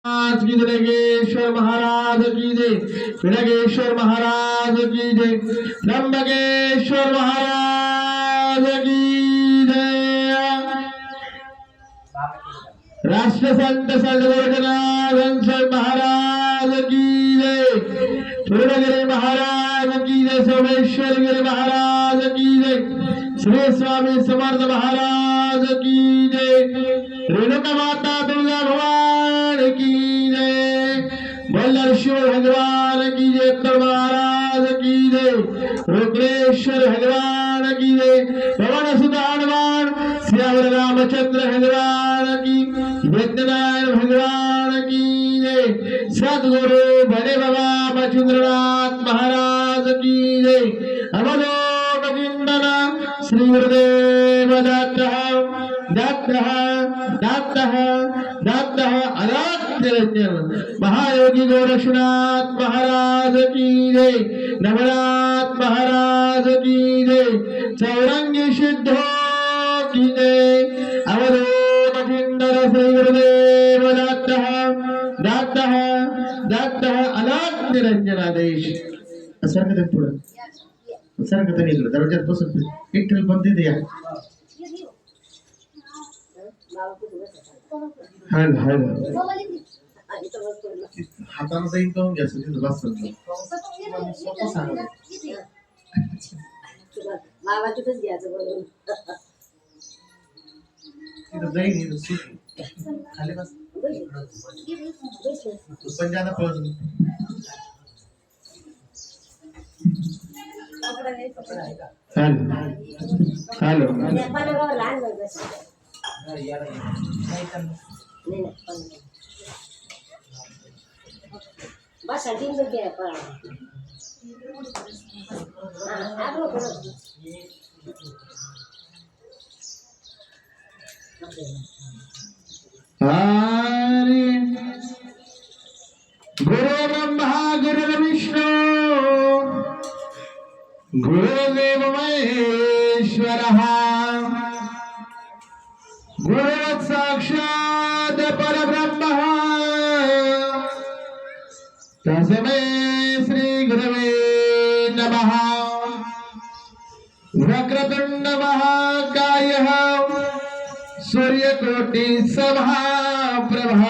आज की विनायकेश्वर महाराज की जय। विनायकेश्वर महाराज की जय। त्र्यंबकेश्वर महाराज की जय। राष्ट्रसंत सद्गुरु जनार्दन महाराज की जय। पूर्णगिरी महाराज की जय। सोमेश्वर गिरी महाराज की जय। श्री स्वामी समर्थ महाराज की जय। रेणुका माता दुर्गा भगवान की जय। बल्लर शिव भगवान की जय। महाराज की जय। रुद्रेश्वर भगवान की जय। पवन सुत हनुमान श्यावर रामचंद्र भगवान की। वैद्यनारायण भगवान की जय। सद्गुरु बड़े बाबा मच्छिंद्रनाथ महाराज की जय। अवलोक चिंतन श्री गुरुदेव दत्तः दत्तः दत्तः दत्तः अनाथ महायोगी गोरक्षनाथ महाराज की जय। नवनाथ महाराज की जय। चौरंगी सिद्धो की जय। अवधूत चिंतन श्री गुरुदेव दत्तः दत्तः दत्तः अनाथ निरंजनादेश। असर पुढे सर का निघलं दरवाजात बसत एक ट्रेल बंद दे या हाल हाल हाताने जाईन करून घ्या तिथं बसत मावा तिथंच घ्यायचं बोलून तिथं जाईन खाली बस पण ज्यादा पळत हेलो बस दिन में क्या पड़ा आप लोग हरि गुरु ब्रह्मा गुरु विष्णु गुरुदेव महेश्वरः गुरु साक्षात् परब्रह्मः तस्मै श्री गुरवे नमः। वक्रतुंड महाकायः सूर्यकोटि समप्रभः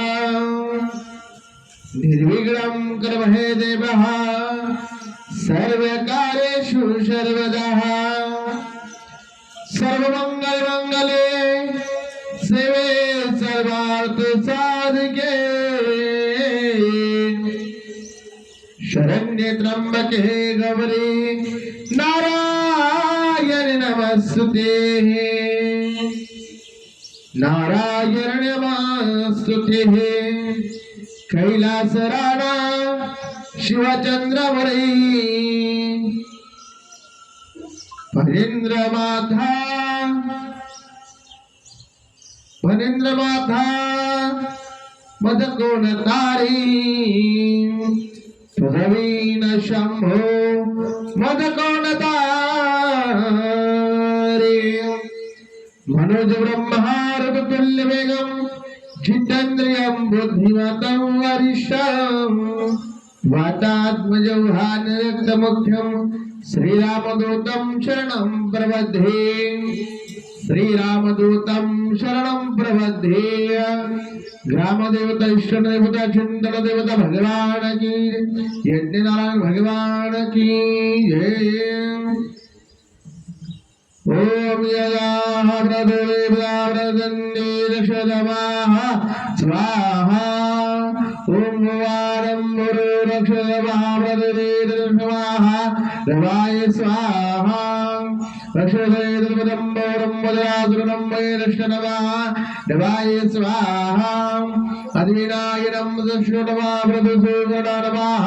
निर्विघ्नं कुर्वहे देवः सर्वकार्येषु सर्वदा। सर्वमंगलमंगले शिवे सर्वार्थ साधिके शरण्ये त्र्यंबके गौरी नारायण नमस्तुते नारायण नमस्तुते। कैलास राणा शिवचंद्र वरी फणींद्र माथा मदकोण तारी प्रवीण शंभो मदकोण तारी। मनोज ब्रह्मारद तुल्य वेगम जितेन्द्रियं बुद्धिमतं वरिष्ठं वातात्मजौहान रक्तमुख्यं श्रीरामदूतं शरणं प्रपद्ये श्रीरामदूतं शरणं प्रपद्ये। ग्रामदेवता इष्टदेवता चिंतन देवता भगवान की यज्ञनारायण भगवान की जय। ओम यदा प्रदेव्याव्रतन्ते रक्षदमाः स्वाहा। ओम वारं गुरु रक्षदमाः प्रदेव्याः रवाय स्वाहा। रक्षदेवदं मोरं वदरासुरं वै रक्षदमाः रवाय स्वाहा। अद्विनायनं दक्षुणमा प्रदुसूदनमाः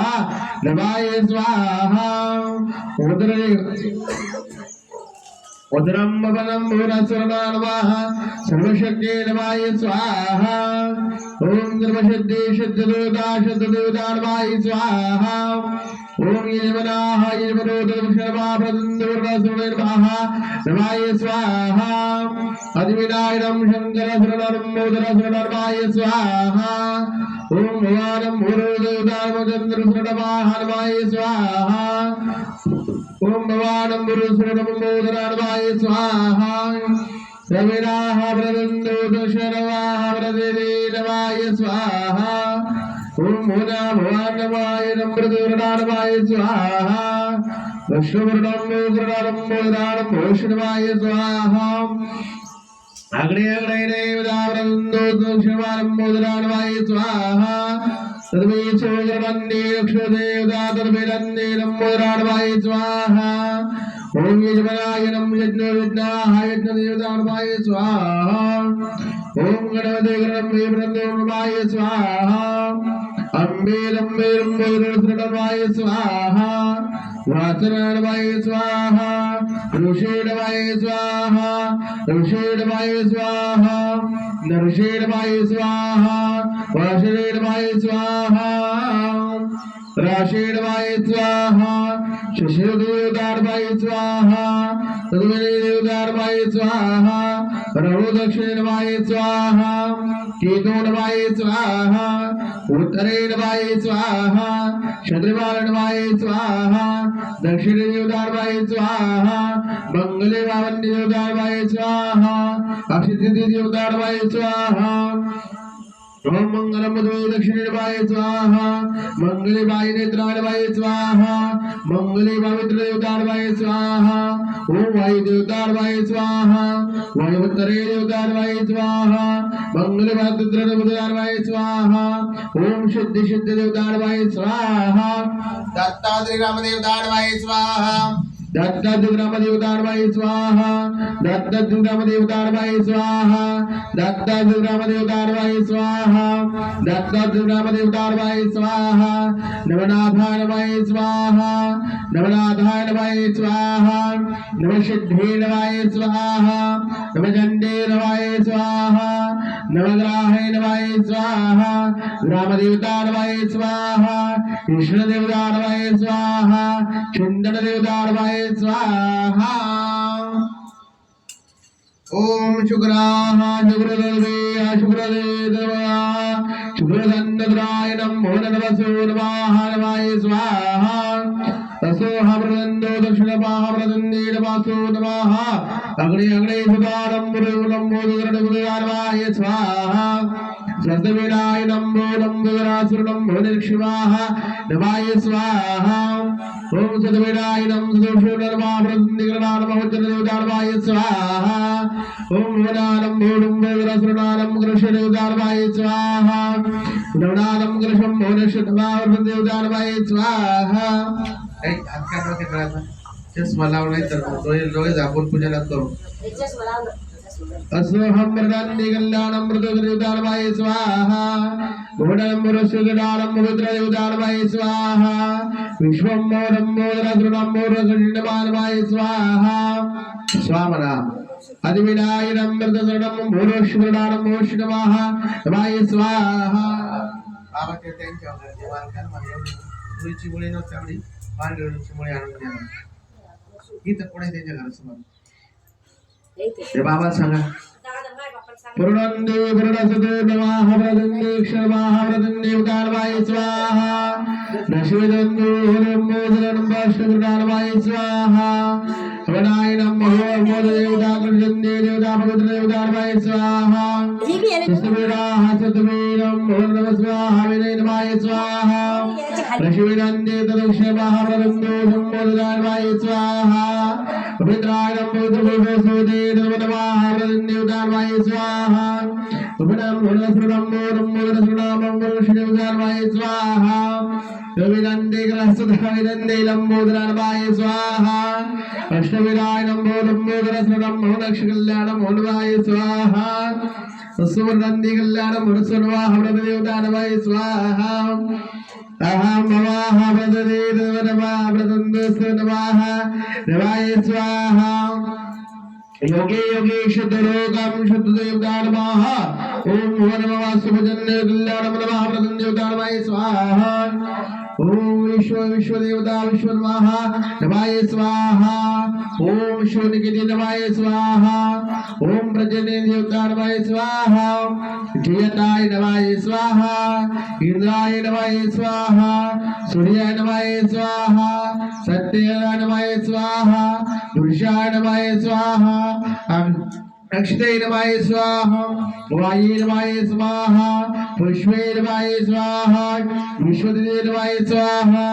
रवाय स्वाहा। उदरं वनं भुवनसुरनामः सर्वशक्ते नमाय स्वाहा। ओम सर्वसिद्धि सिद्धदूता सिद्धदूता नमाय स्वाहा। ओम यजमानाः यजमानोदर्शनमा प्रदन्दुर्वसुरनमः नमाय स्वाहा। अद्विनायनं शंकरसुरनर्मोदरसुरनमाय स्वाहा। ओम भवानं भूरुदेवतामचन्द्रसृणवाहनवाय स्वाहा ओम भवानं भूरुसृणमोदराणवाय स्वाहा सविनाः प्रदन्दो दशरवाः प्रदेवाय स्वाहा ओम भुना भवानवाय नम्रदुर्णानवाय स्वाहा विष्णुवर्णं मोदराणं मोदराणं भूषणवाय स्वाहा अग्ने अग्ने देवतावृन्दो दक्षिणवारं मोदराणवाय स्वाहा तद्मे चोजरवन्ने अक्षदेवता तद्भिरन्ने नमोदराणवाय स्वाहा ओम यजमानाय नम यज्ञो यज्ञाः यज्ञदेवताणवाय स्वाहा ओम गणपते गणपते ब्रह्मणवाय स्वाहा अम्बे लम्बे लम्बोदरसृणवाय स्वाहा वासनाणवाय स्वाहा ऋषेणवाय स्वाहा ऋषेणवाय स्वाहा नरषेणवाय स्वाहा वासनेणवाय स्वाहा राशेणवाय स्वाहा शशिदेवतार्वाय स्वाहा तद्विदेवतार्वाय स्वाहा रघुदक्षिणवाय स्वाहा केतोणवाय स्वाहा उत्तरेणवाय स्वाहा शत्रुवारणवाय स्वाहा दक्षिणदेवतार्वाय स्वाहा मंगले वावन्यदेवतार्वाय स्वाहा अक्षितिदेवतार्वाय स्वाहा ओम मंगलम दक्षिणेवाय स्वाहा मंगले वाय नेत्राणवाय स्वाहा मंगले पवित्र देवतार्वाय स्वाहा ओम वायु देवतार्वाय स्वाहा वायु उत्तरे देवतार्वाय स्वाहा मंगले पवित्र देवतार्वाय स्वाहा ओम शुद्ध शुद्ध देवतार्वाय स्वाहा दत्तात्रेय राम देवतार्वाय स्वाहा दत्तात्रेय राम देवतार्वाय स्वाहा दत्तात्रेय राम देवतार्वाय स्वाहा दत्तात्रेय राम देवतार्वाय स्वाहा दत्तात्रेय राम देवतार्वाय स्वाहा नवनाथाय स्वाहा नवनाथाय स्वाहा नवसिद्धेनवाय स्वाहा नवचण्डेनवाय स्वाहा नवग्राहेणवाय स्वाहा रामदेवतार्वाय स्वाहा कृष्णदेवतार्वाय स्वाहा चन्दनदेवतार्वाय स्वाहा ओम शुक्राः शुक्रदेवे शुक्रदेवः शुक्रदन्नद्राय नमो नमसो नमः स्वाहा तसोहमृदन्दो दक्षिणपाहमृदन्ने नमसो नमः अग्ने अग्ने सुदानं मुरुलं मोदगरणमुदार्वाय स्वाहा स्वस्तविनाय नमो नमोदरासुरनं भुवनेश्वाः नमाय स्वाहा ओम सद्विनाय नमो सदोषोर्नमावृन्दिगणानमहोज्जनदेवतार्वाय स्वाहा ओम वनानं भूडं मोदरासुरनानं कृष्णदेवतार्वाय स्वाहा नवनानं कृष्णं भुवनेश्वरदेवतार्वाय स्वाहा चष्मा लावलाय तर लोक आपण पूजन करू असोहम मृदान्नि कल्याणं मृदुदेवतार्वाय स्वाहा भुवनं मुरुसुगणानं पवित्रदेवतार्वाय स्वाहा विश्वं मोदं मोदरासुरनं मोदकृष्णमार्वाय स्वाहा स्वामना अधिविनायनं मृदसरणं मुरुसुगणानं मोषणमाः नमाय स्वाहा बाबा के त्यांच्या देवान कर म्हणजे तुळची मुळे न चांगली पांढरीची मुळे आणून द्या इथं कोणी त्यांच्या घरासमोर ते बाबा सांगा पूर्णंदे पूर्णसदो नमः व्रतंदे क्षमाः व्रतंदे उदारवाय स्वाहा दशविदंदो मोदनं वाष्णुदारवाय स्वाहा वनाय नमः मोददेवता कृष्णंदे देवता पवित्र देवतारवाय स्वाहा सस्तवीराः सतवीरं नमः स्वाहा विनयनवाय स्वाहा दशविदंदे तदक्षमाः व्रतंदो मोददारवाय स्वाहा पवित्रायं पवित्रभूतसोदे नमः व्रतंदे उदारवाय स्वाहा उपनम भुवनसुरं मोदं मोदरसुनामं वरुषदेवतार्वाय स्वाहा रविनन्दे ग्रहसुधाविनन्दे लम्बोदरार्वाय स्वाहा अष्टविराय लम्बोदं मोदरसुनं मोदक्षकल्याणं मोदवाय स्वाहा सुवर्णन्दे कल्याणं मोदसुनवाह व्रतदेवतार्वाय स्वाहा अहं भवाः व्रतदेवनवाः व्रतन्दोसुनवाः नवाय स्वाहा योगे योगे शुद्धलोकं शुद्धदेवतार्वाः ओम भुवनमः सुभजन्य कल्याणं नमः प्रदन्योदानवाय स्वाहा ओम विश्व देवता विश्वनमः नमाय स्वाहा ओम शून्यगिरि नमाय स्वाहा ओम प्रजने देवता नमाय स्वाहा जयताय नमाय स्वाहा इंद्राय नमाय स्वाहा सूर्याय नमाय स्वाहा सत्याय नमाय स्वाहा पुरुषाय नमाय स्वाहा अक्षते नमाय स्वाहा वाये नमाय स्वाहा पुष्पे नमाय स्वाहा विश्वदेव नमाय स्वाहा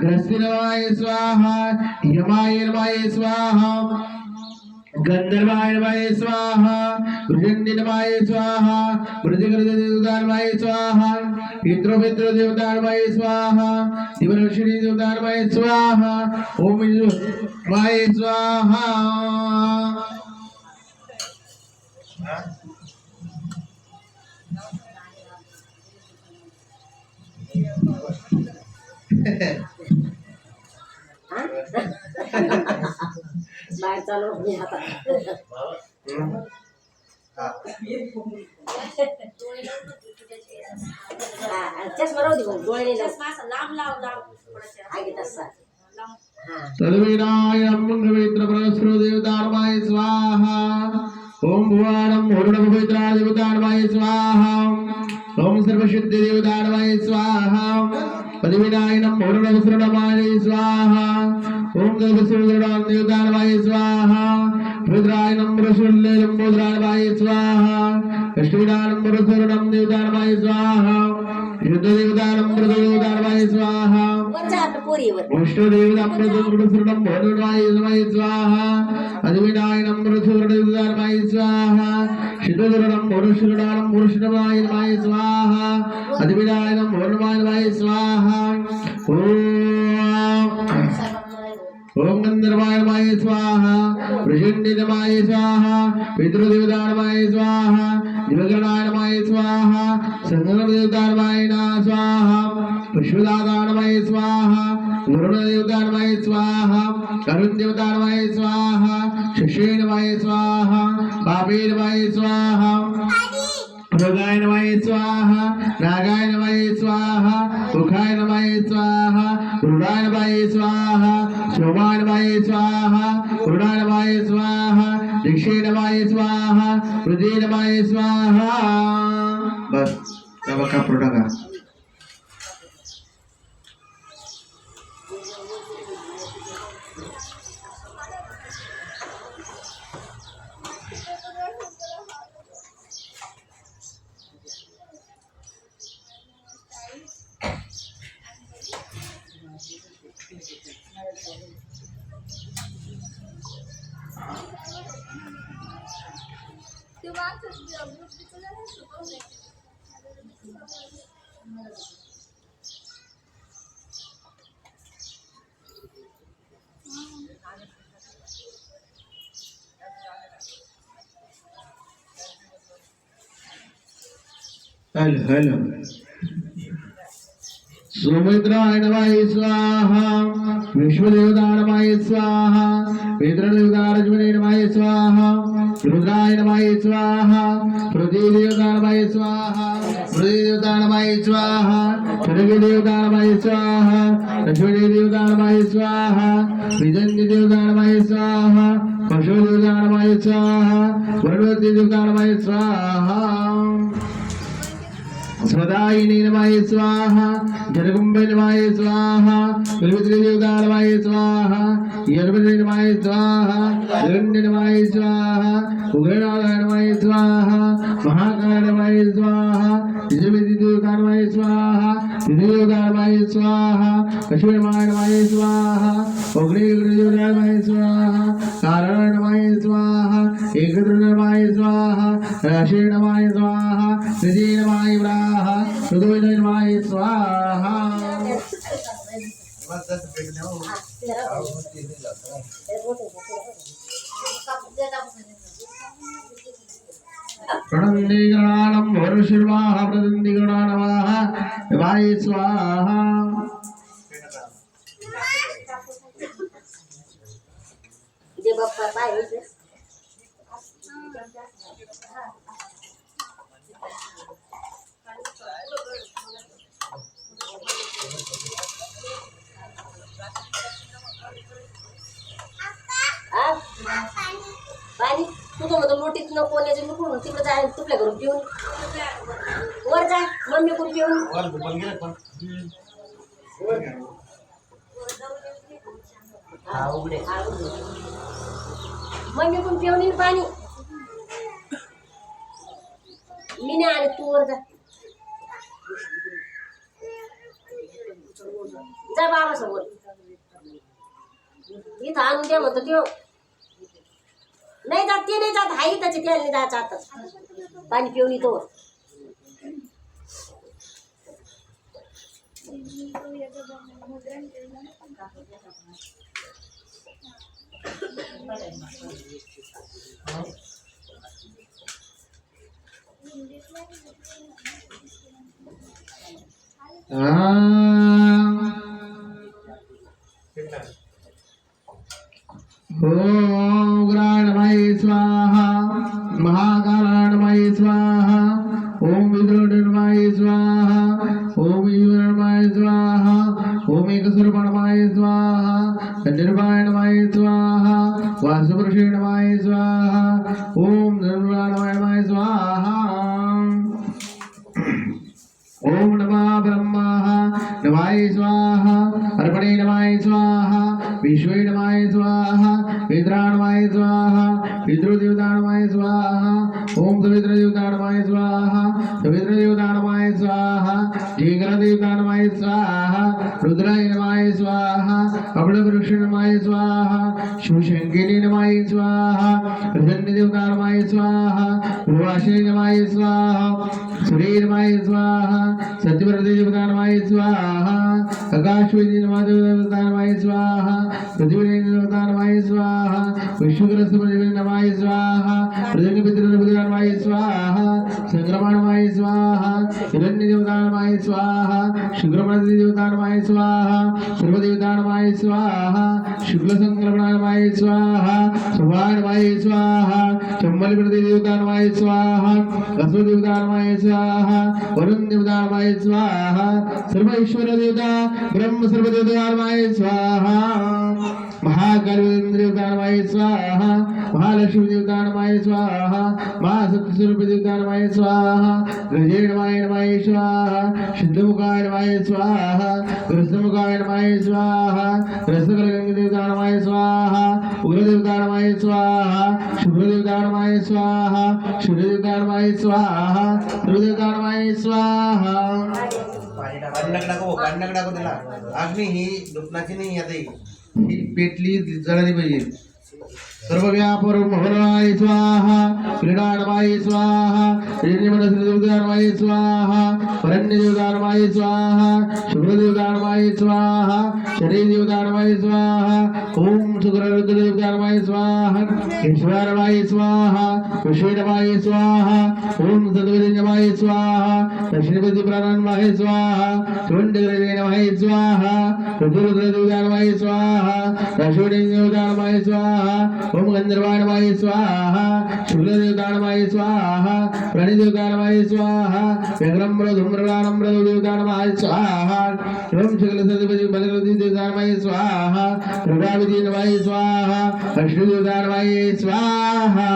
ग्रस्ति नमाय स्वाहा यमाय नमाय स्वाहा गंधर्वाय नमाय स्वाहा वृजन्य नमाय स्वाहा वृजगृदेवता नमाय स्वाहा पितृ देवता नमाय स्वाहा दिवनश्री देवता नमाय स्वाहा ओम नमाय स्वाहा बाहेर चालू नाही आता चष्मा राहू दे मग डोळे नाही आगे तसा तद्वीरायं पवित्रपरस्परो देवतार्माय स्वाहा ओम भुवाणं मुरुडपवित्रा देवतार्माय स्वाहा ओम सर्वशुद्धि देवतार्माय स्वाहा पद्वीरायं मुरुडपवित्रमाय स्वाहा ओम देवसुरदां देवतार्माय स्वाहा रुद्रायं मुरुषुल्लेलं मुद्रार्माय स्वाहा अष्टविनानं मुरुसुरदां देवतार्माय स्वाहा युद्ध देवतारं मृददेवतार्माय स्वाहा विष्णुदेवतां मृददेवतारं भोजनाय स्वाहा अधिविनायनं मृददेवतार्माय स्वाहा शिवदुरं मुरुषुरदां मुरुषुरमाय स्वाहा अधिविनायनं भोजनाय स्वाहा ओम गंधर्वाय स्वाहा प्रजन्यमाय स्वाहा पितृदेवताय स्वाहा दिवगणाय स्वाहा संगमदेवताय स्वाहा पुष्पदाताय स्वाहा वरुणदेवताय स्वाहा अरुणदेवताय स्वाहा शशेनवाय स्वाहा पापेनवाय स्वाहा मृगाय नमः स्वाहा नागाय नमः स्वाहा सुखाय नमः स्वाहा रुडाय नमः स्वाहा सोमाय नमः स्वाहा रुडाय नमः स्वाहा दिक्षे नमः स्वाहा हृदय नमः स्वाहा बस कब का प्रोडक्ट हेलो सुमित्राय नमः स्वाहा विश्वदेवताय नमः स्वाहा पितृदेवताय नमः स्वाहा रुद्राय नमः स्वाहा पृथ्वीदेवताय नमः स्वाहा पृथ्वीदेवताय नमः स्वाहा सर्वदेवताय नमः स्वाहा लक्ष्मीदेवताय नमः स्वाहा विजन्यदेवताय नमः स्वाहा पशुदेवताय नमः स्वाहा वरुणदेवताय नमः स्वाहा स्वदायिनी नमः स्वाहा जगदम्बे नमः स्वाहा विद्युदेवताय नमः स्वाहा यज्ञपते नमः स्वाहा हिरण्य नमः स्वाहा उग्रनाथाय नमः स्वाहा महाकाय नमः स्वाहा विद्युदेवताय नमः स्वाहा विद्युदेवताय नमः स्वाहा लक्ष्मीनाय नमः स्वाहा अग्निदेवताय नमः स्वाहा कारणा नमः स्वाहा एकत्र नमः स्वाहा राशि नमः स्वाहा निधि नमः हृदय स्वाहा प्रणन्दिगणानं वरुषिर्वाहा प्रदन्दिगणानवाः वाय स्वाहा जे बाप्पा पाहिजे इथनं कोण्याचं लुकून तिकडे जाय तुपल्या घरून पिऊन वर जाय मम्मी कोण पिऊन मम्मी कोण पिऊन येईल पाणी मी नाही आणि तू वर जा जा बाबा समोर इथं आणून द्या म्हणतो त्यो नाही जात ते नाही जात हाई त्याचे त्याला नाही जायचं आता पाणी पिऊन येतो ओम ग्राणमय स्वाहा महाकालाणमय स्वाहा ओम विद्रोणमय स्वाहा ओम युरणमय स्वाहा ओम एकस्वरूपणमय स्वाहा निर्वाणमय स्वाहा वासुपुरुषेणमय स्वाहा ओम निर्वाणमय स्वाहा ओम नमः ब्रह्मः नमाय स्वाहा अर्पणे नमाय स्वाहा विश्वे नमाय स्वाहा वेद्राणमाय स्वाहा पितृदेवताणमाय स्वाहा ओम सवित्रदेवताणमाय स्वाहा सवित्रदेवताणमाय स्वाहा ढेकरदेवताणमाय स्वाहा रुद्राय नमाय स्वाहा अबलवृक्षणमाय स्वाहा शिवशंकिनी नमाय स्वाहा प्रसन्नदेवताणमाय स्वाहा पूर्वाशय नमाय स्वाहा सूर्यनमाय स्वाहा सत्यव्रतदेवताणमाय स्वाहा आकाशवेदी नमाय स्वाहा पृथ्वीदेवताणमाय स्वाहा विश्वग्रस्तनमाय स्वाहा प्रजनपितृदेवताणमाय स्वाहा संक्रमणमाय स्वाहा हिरण्यदेवताणमाय स्वाहा शुक्रमणदेवताणमाय स्वाहा सर्वदेवताणमाय स्वाहा शुक्लसंक्रमणमाय स्वाहा सुभाणमाय स्वाहा चम्मलप्रदेवताणमाय स्वाहा असुदेवताणमाय स्वाहा वरुणदेवताणमाय स्वाहा सर्व ईश्वर देवता ब्रह्म सर्वदेवताणमाय स्वाहा महाकालदेवताणमाय स्वाहा महालक्ष्मी देवताणमाय स्वाहा महासत्यस्वरूप देवताणमाय स्वाहा गजेणमाय नमाय स्वाहा सिद्धमुखाय नमाय स्वाहा रसमुखाय नमाय स्वाहा रसकलगंग देवताणमाय स्वाहा उग्रदेवताणमाय स्वाहा शुभ्रदेवताणमाय स्वाहा शुभदेवताणमाय स्वाहा सर्वदेवताणमाय स्वाहा अग्नी ही दुपणाची नाही आता ही पेटली जळाली पाहिजे सर्व व्यापर मोहनाय स्वाहा क्रीडाणमाय स्वाहा श्रीनिमनसदेवताणमाय स्वाहा परण्यदेवताणमाय स्वाहा शुभ्रदेवताणमाय स्वाहा शरीदेवताणमाय स्वाहा ओम सुग्ररुद्रदेवताणमाय स्वाहा ईश्वरमाय स्वाहा विश्वेणमाय स्वाहा ओम सद्वदिनमाय स्वाहा दक्षिणपति प्राणमाय स्वाहा सुवंडग्रदेवताणमाय स्वाहा रुद्रदेवताणमाय स्वाहा रक्षोदेवताणमाय स्वाहा ओम गंधर्वाणमाय स्वाहा शुक्लदेवताणमाय स्वाहा प्रणिदेवताणमाय स्वाहा व्यग्रम्रधूम्रगानम्रदेवताणमाय स्वाहा ओम शुक्लसदपति बलदेवताणमाय स्वाहा प्रभाविदेवताणमाय स्वाहा अष्टदेवताणमाय स्वाहा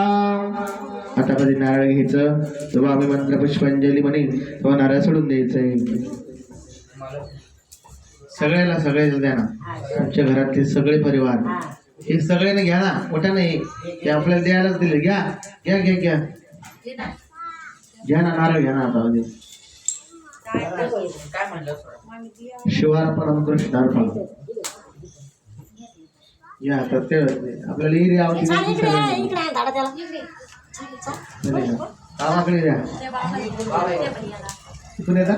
आता कधी नारळ घ्यायचं तेव्हा आम्ही मंत्र पुष्पांजली म्हणेन तेव्हा नारळ सोडून द्यायचंय सगळ्याला द्या ना आमच्या घरातले सगळे परिवार हे सगळ्यांना घ्या ना मोठा नाही ते आपल्याला द्यायलाच दिले घ्या घ्या घ्या घ्या घ्या ना नारळ घ्या ना आता शिवार्पण कृष्णार्पण या प्रत्येक आपल्याला ही आवश्यक गावाकडे द्या तिथून येतात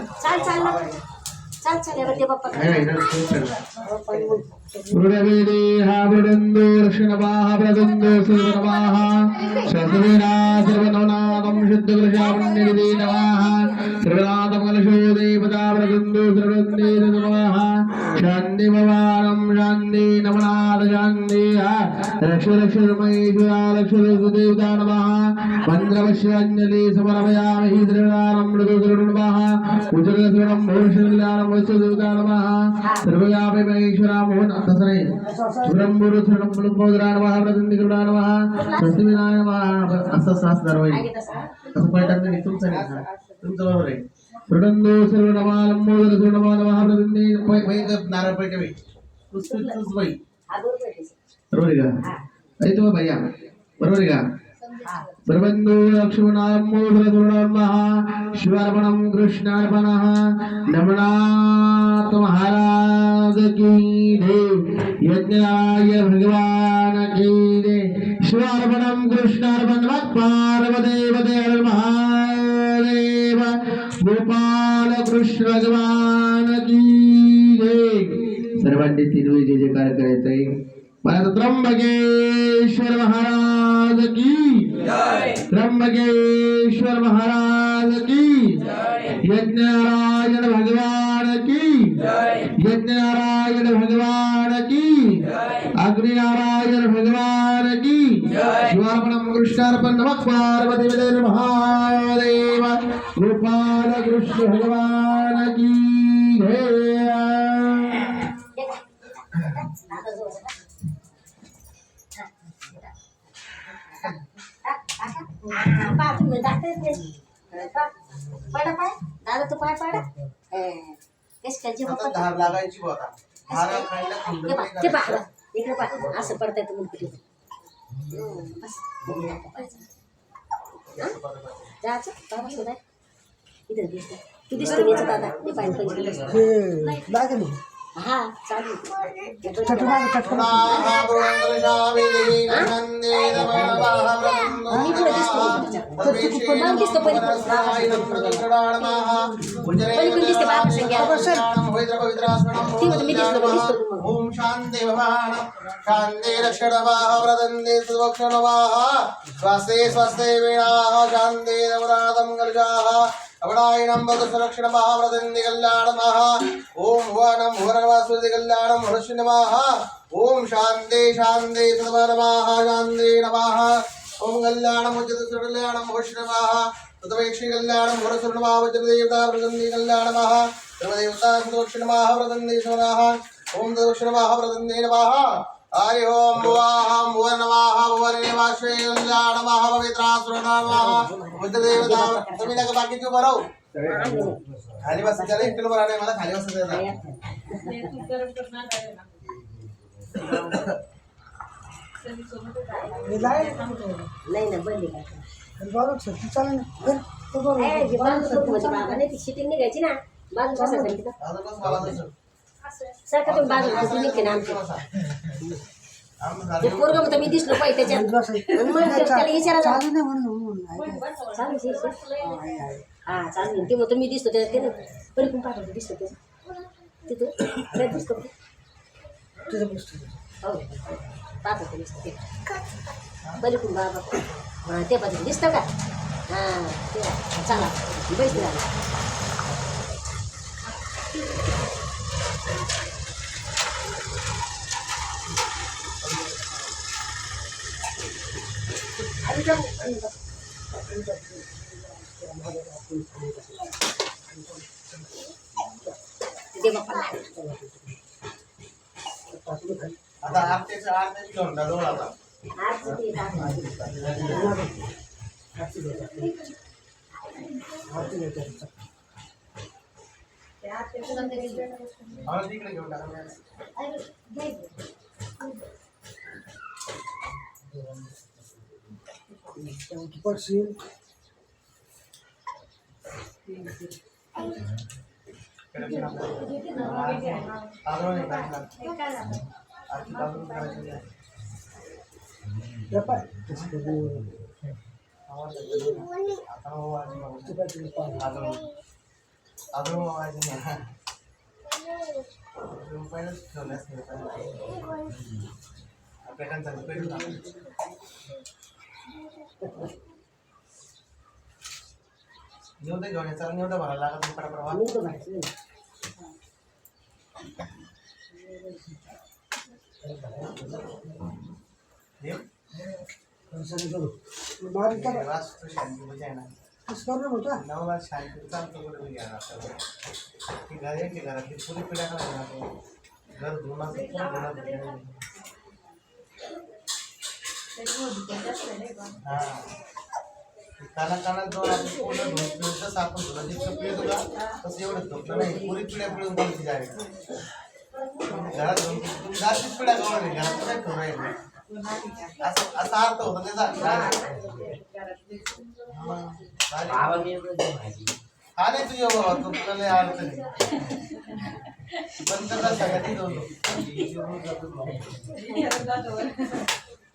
हृदयवेदेहावृदन्दो रक्षणवाहावृदन्दो सर्वनवाहा शतवीरा सर्वनवनादं शुद्धकृशावण्यविदे नमः सर्वनादं कलशो देवतावृदन्दो सर्वन्दे नमः शान्ति भवानं शान्ति नमनाद शान्ति रक्ष रक्षमहेश्वरा रक्ष देवता नमः मन्त्रवश्याञ्जलि समर्पयामि श्रीरामं मृदुसुरनमः उज्ज्वलस्वरं भूषणल्यानं वस्तुदेवता नमः सर्वव्यापी महेश्वरा मोहन तसं नाही ब्रह्मगुरु शरणमुलुपोदरा नमः प्रदंदिकुडा नमः स्वस्तिविनाय नमः असं शास्त्र होईल आहे तसा असं पहिल्यांदा नाही तुमचं नाही तुमचं बरोबर आहे प्रदंदो सर्वनमालंबोदर सर्वनमानमः प्रदंदे वैगत नारळ पैके वै तुझ वै हा बरोबर आहे बरोबर आहे का अरे तो भैया बरोबर आहे का प्रबंधो लक्ष्मणांबोधर सर्वनमः शिवार्पणं कृष्णार्पणः नमनाथ महाराज की जय यज्ञराय भगवान की जय शिवार्पणं कृष्णार्पणं पार्वदेवते हर महादेव गोपाल कृष्ण भगवान की जय सर्वांनी तीन वेळी जय जयकार करायचंय महाराज त्र्यंबकेश्वर महाराज की जय त्र्यंबकेश्वर महाराज की जय यज्ञनारायण भगवान की जय यज्ञनारायण भगवान की जय अग्निनारायण भगवान की जय शिवार्पणं कृष्णार्पणं नमः पार्वतीपते महादेव गोपाल कृष्ण भगवान की जय बाजूला जाते पडा पाय दादा तू पाय पडा कस काय जेव्हा आता धार लागायची बघा धार खायला खंड ते पहा इकडे पहा असं पडतंय तुम्ही बस जायचं बाबा सुद्धा इथं दिसतं तू दिसतो मी दादा मी पाहिजे हा चालू ओम शांति भवान शांति रक्षणवाह व्रदन्ते सुभक्षणवाह स्वास्ते स्वस्ते वीणाः शांति नवरातं गर्जाः अवडायनं भगसुरक्षणवाह व्रदन्ते कल्याणमाः ओम भुवनं भुवनवासुदे कल्याणं हर्षणवाः ओम शांति शांति सद्वरमाः शांति नमः ओम कल्याणं उच्चते कल्याणं हर्षणवाः तदवेक्षि कल्याणं हर्षणवाः वज्रदेवता व्रदन्ते कल्याणमाः सर्वदेवता सुदक्षिणवाः व्रदन्ते शिवनाः ओम दक्षिणवाः व्रदन्ते नमः हरि ओम भुवाहं भुवनवाः भुवनेवाश्वे कल्याणमाः पवित्रासुरनामाः बुद्धदेवता तुम्ही नका बाकी क्यों भरो खाली बस चला एक किलो भराने मला खाली बस देना नाही ना बंद बाबाने ती शिटिंग निघायची ना बाजू कसा सारखं तुम्ही बाजू निघते ना आमची ते पोरगं म्हणतं मी दिसलो पाहिजे त्याच्यात मग त्याला विचारा हा चालेल ते म्हणतो मी दिसतो त्याच्यात ते परी पण पाठवतो दिसतो त्याचं तिथं दिसतो हो पाठवतो दिसतो ते परी पण बाबा हां ते पाहिजे दिसतं का हां ते चला बैस आता आरतीचं आरती घेऊन जा जवळ आता आम्हाला तिकडे घेऊन टाका पडशील निवडे घेऊन याचा निवडा भरायला लागत प्रवाह वास्तु शांती म्हणजे ना नवला शांती चालतो कुठे घरातली पुरी पिढ्या करायला घर धुवून असं पूर्ण धुणार. हा कानात जाऊन आपण पूर्ण धुवून तसं आपण धुणं जितकं पिळतो का तसं एवढं धुतलं नाही. पुरी पिढ्या पिळून काढायची डायरेक्ट घरात घेऊन तुम्ही जास्तीच पिढ्या गावा नाही घरात काय ठेवून राहील असं असा अर्थ होता त्याचा. हा नाही तुझ्या बाबा तू तुला लय अर्थ नाही पण त्याला सगळ्यात जाऊन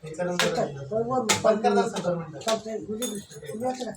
बरोबर बंद करतात सगळं म्हणतात. चालतंय, म्हणजे